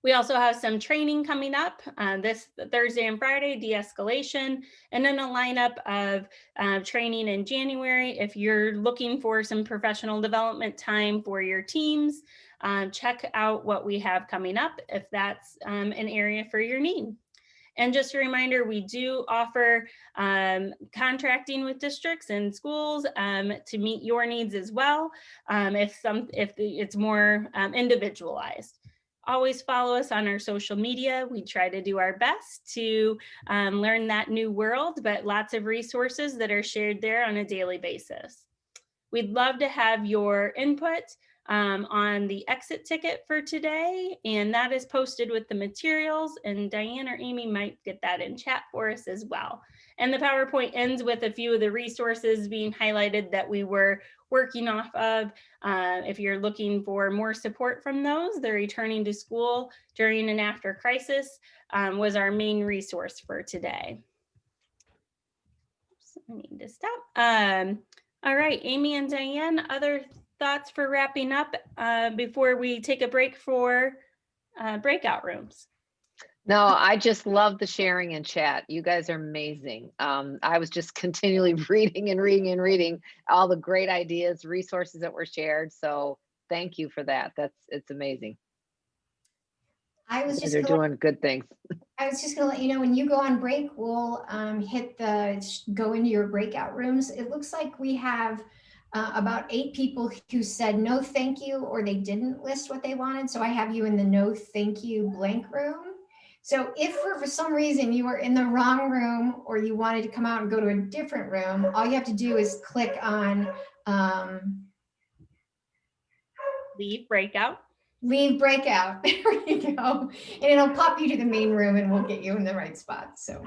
We also have some training coming up this Thursday and Friday, de-escalation, and then a lineup of training in January. If you're looking for some professional development time for your teams, check out what we have coming up if that's an area for your need. And just a reminder, we do offer contracting with districts and schools to meet your needs as well, if it's more individualized. Always follow us on our social media. We try to do our best to learn that new world, but lots of resources that are shared there on a daily basis. We'd love to have your input on the exit ticket for today, and that is posted with the materials, and Diane or Amy might get that in chat for us as well. And the PowerPoint ends with a few of the resources being highlighted that we were working off of. If you're looking for more support from those, the Returning to School During and After Crisis was our main resource for today. So I need to stop. All right, Amy and Diane, other thoughts for wrapping up before we take a break for breakout rooms? No, I just love the sharing in chat. You guys are amazing. I was just continually reading and reading and reading all the great ideas, resources that were shared. So thank you for that. It's amazing. I was just They're doing good things. I was just gonna let you know, when you go on break, we'll hit go into your breakout rooms. It looks like we have about 8 people who said no thank you, or they didn't list what they wanted. So I have you in the no thank you blank room. So if for some reason you were in the wrong room, or you wanted to come out and go to a different room, all you have to do is click on leave breakout. Leave breakout. There you go. And it'll pop you to the main room, and we'll get you in the right spot. So